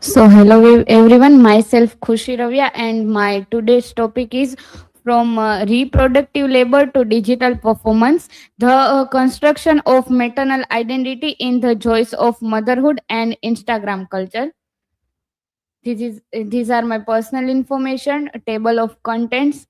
Hello everyone, myself Khushi Ravia, and my today's topic is from reproductive labor to digital performance, the construction of maternal identity in the joys of motherhood and Instagram culture. These are my personal information, a table of contents.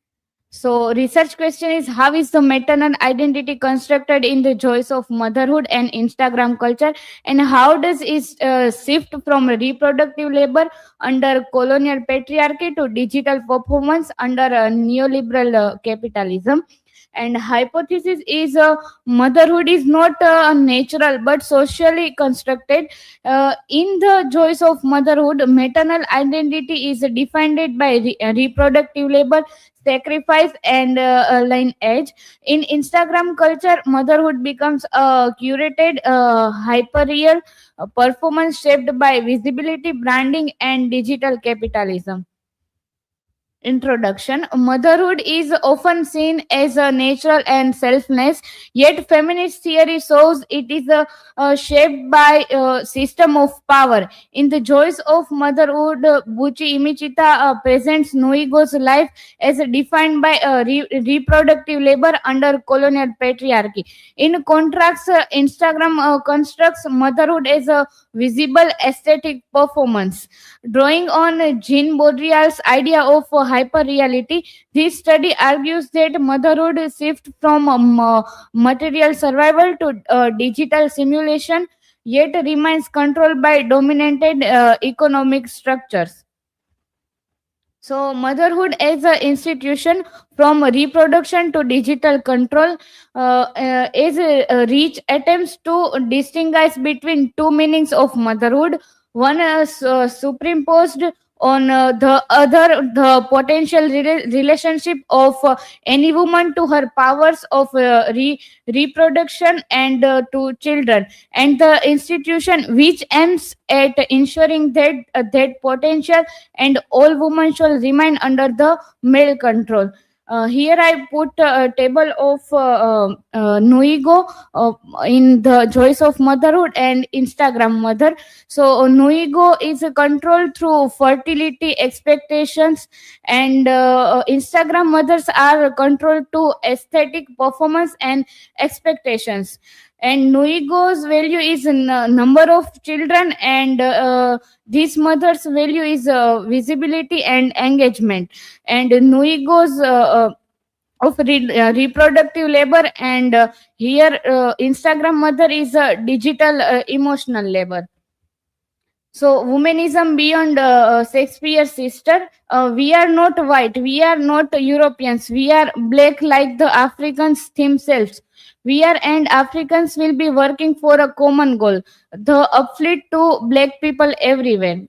Research question is, how is the maternal identity constructed in the joys of motherhood and Instagram culture, and how does it shift from reproductive labor under colonial patriarchy to digital performance under neoliberal capitalism? And hypothesis is, motherhood is not natural but socially constructed. In the joys of motherhood, maternal identity is defined by reproductive labor, sacrifice, and lineage. In Instagram culture, motherhood becomes a curated, hyper-real performance shaped by visibility, branding, and digital capitalism. Introduction. Motherhood is often seen as a natural and selfless, yet feminist theory shows it is shaped by a system of power. In the joys of motherhood, Buchi Imichita presents Nuigo's life as defined by reproductive labor under colonial patriarchy. In contrast, Instagram constructs motherhood as a visible aesthetic performance. Drawing on Jean Baudrillard's idea of hyperreality, this study argues that motherhood shifts from material survival to digital simulation, yet remains controlled by dominated economic structures. Motherhood as an institution, from reproduction to digital control, is reach attempts to distinguish between two meanings of motherhood. One is superimposed on the other, the potential relationship of any woman to her powers of reproduction and to children, and the institution which aims at ensuring that that potential and all women shall remain under the male control. Here I put a table of Nuigo in the joys of motherhood and Instagram mother. Nuigo is controlled through fertility expectations, and Instagram mothers are controlled to aesthetic performance and expectations. And Nuigo's value is in number of children, and this mother's value is visibility and engagement. And Nuigo's of reproductive labor, and here Instagram mother is digital emotional labor. Womanism beyond Shakespeare's sister. We are not white, we are not Europeans, we are black like the Africans themselves. We are, and Africans will be working for a common goal, the uplift to black people everywhere.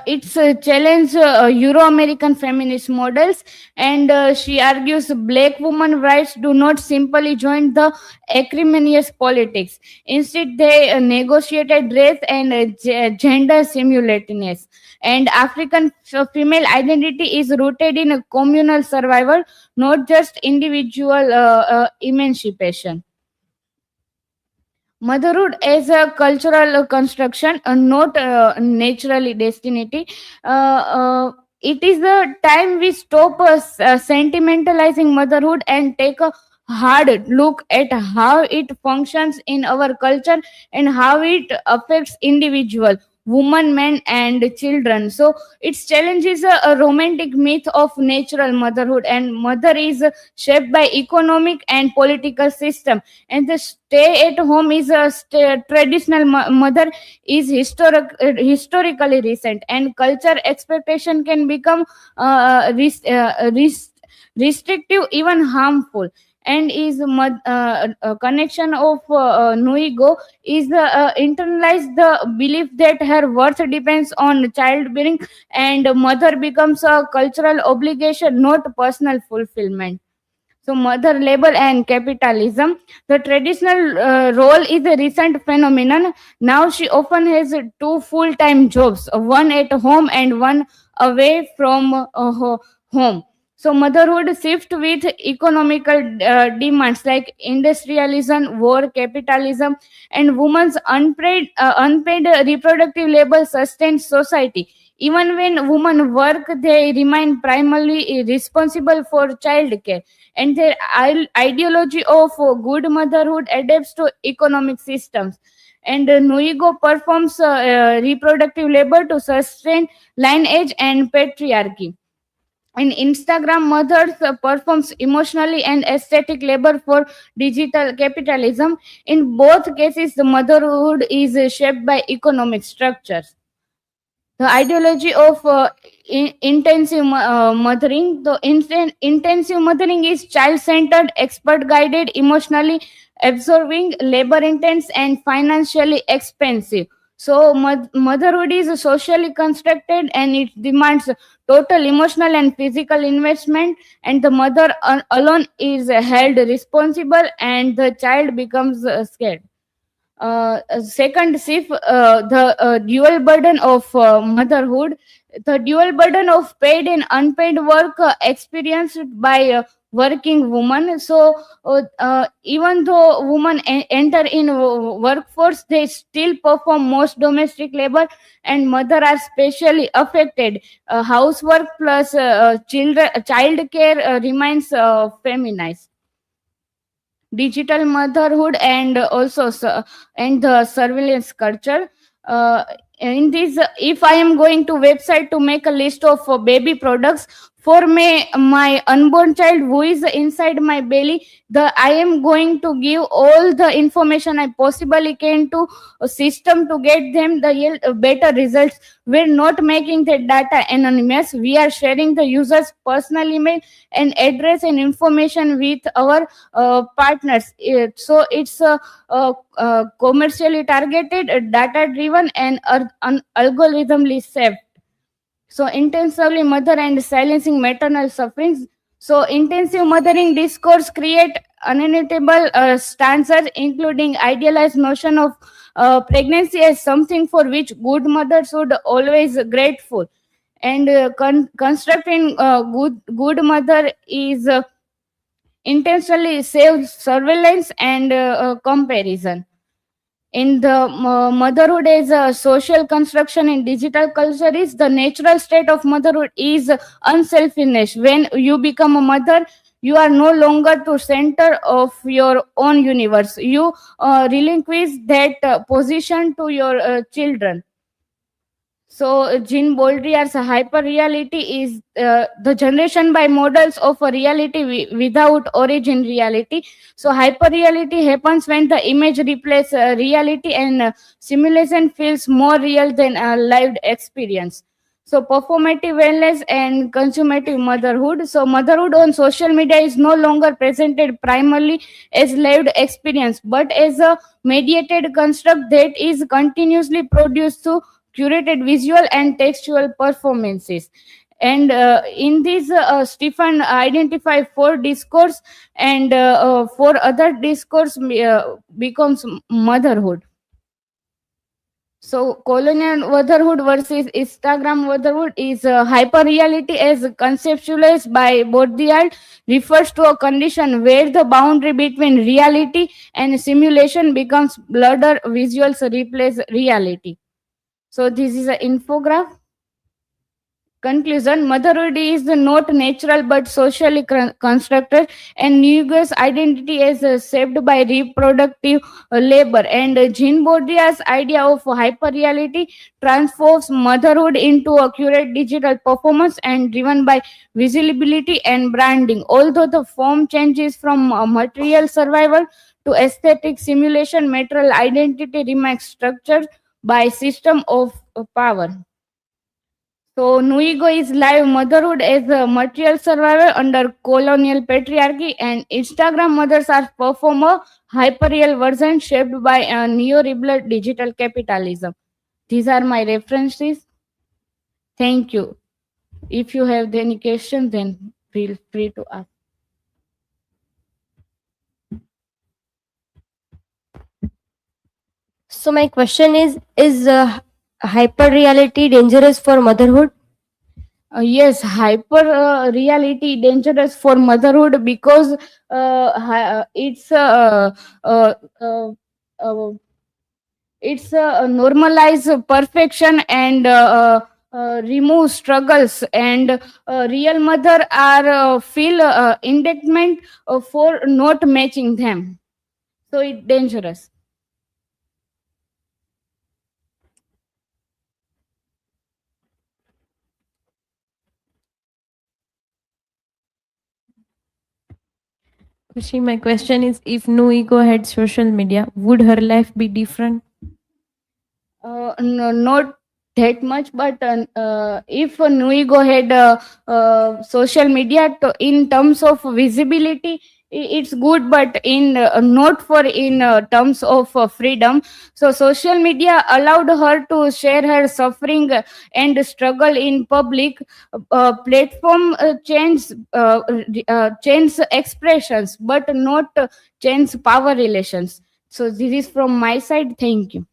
It's a challenge Euro-American feminist models, and she argues black women rights do not simply join the acrimonious politics. Instead, they negotiated race and gender simultaneous. And African female identity is rooted in a communal survival, not just individual emancipation. Motherhood as a cultural construction, not naturally destiny. It is the time we stop sentimentalizing motherhood and take a hard look at how it functions in our culture and how it affects individual women, men, and children. So its challenge is a romantic myth of natural motherhood, and mother is shaped by economic and political system, and the stay at home is a traditional mother is historically recent, and culture expectation can become restrictive, even harmful. And is connection of Nuigo is internalize the belief that her worth depends on childbearing, and mother becomes a cultural obligation, not personal fulfillment. Mother labor and capitalism. The traditional role is a recent phenomenon. Now she often has two full-time jobs, one at home and one away from home. So motherhood shift with economical demands like industrialism, war, capitalism, and women's unpaid reproductive labor sustains society. Even when women work, they remain primarily responsible for child care, and their ideology of good motherhood adapts to economic systems. And Nuigo performs reproductive labor to sustain lineage and patriarchy. And Instagram mothers performs emotionally and aesthetic labor for digital capitalism. In both cases, the motherhood is shaped by economic structures. The ideology of intensive mothering. The intensive mothering is child-centered, expert-guided, emotionally absorbing, labor-intense, and financially expensive. So, motherhood is socially constructed and it demands total emotional and physical investment, and the mother alone is held responsible, and the child becomes scared. Second, shift the dual burden of motherhood. The dual burden of paid and unpaid work experienced by working women. So even though women enter in workforce, they still perform most domestic labor, and mother are specially affected. Housework plus child care remains feminized. Digital motherhood and also and the surveillance culture. In this, if I am going to website to make a list of baby products for my unborn child who is inside my belly, the I am going to give all the information I possibly can to a system to get them the better results. We're not making the data anonymous, we are sharing the user's personal email and address and information with our partners. So it's commercially targeted, data driven, and algorithmically saved. So intensively mother and silencing maternal sufferings. So intensive mothering discourse create uninhabitable stances, including idealized notion of pregnancy as something for which good mothers would always grateful. And constructing good mother is intentionally save surveillance and comparison. In the motherhood as a social construction in digital culture is the natural state of motherhood is unselfishness. When you become a mother, you are no longer the center of your own universe. You relinquish that position to your children. So, Jean Baudrillard's hyperreality is the generation by models of a reality without origin reality. So, hyperreality happens when the image replaces reality, and simulation feels more real than a lived experience. So, performative wellness and consumative motherhood. So, motherhood on social media is no longer presented primarily as lived experience, but as a mediated construct that is continuously produced through curated visual and textual performances. And in this, Stephen identified four discourse, and four other discourse becomes motherhood. So, colonial motherhood versus Instagram motherhood is hyperreality as conceptualized by Baudrillard refers to a condition where the boundary between reality and simulation becomes blurred, visuals replace reality. So this is an infograph. Conclusion: motherhood is not natural but socially constructed, and Nuigo's identity is shaped by reproductive labor. And Jean Baudrillard's idea of hyperreality transforms motherhood into a curated digital performance and driven by visibility and branding. Although the form changes from material survival to aesthetic simulation, material identity remains structured by system of power. So, Nuigo is live motherhood as a material survivor under colonial patriarchy, and Instagram mothers are performer hyperreal version shaped by a neoliberal digital capitalism. These are my references. Thank you. If you have any questions, then feel free to ask. So my question is hyper reality dangerous for motherhood? Yes, hyper reality dangerous for motherhood because it's uh, uh, uh, normalize perfection and remove struggles, and real mother are feel indictment for not matching them, so it's dangerous. Kushi, my question is, if no ego had social media, would her life be different? No, not that much, but if Nuigo had social media in terms of visibility, it's good, but in not for in terms of freedom. So social media allowed her to share her suffering and struggle in public. Platform change expressions, but not change power relations. So this is from my side. Thank you.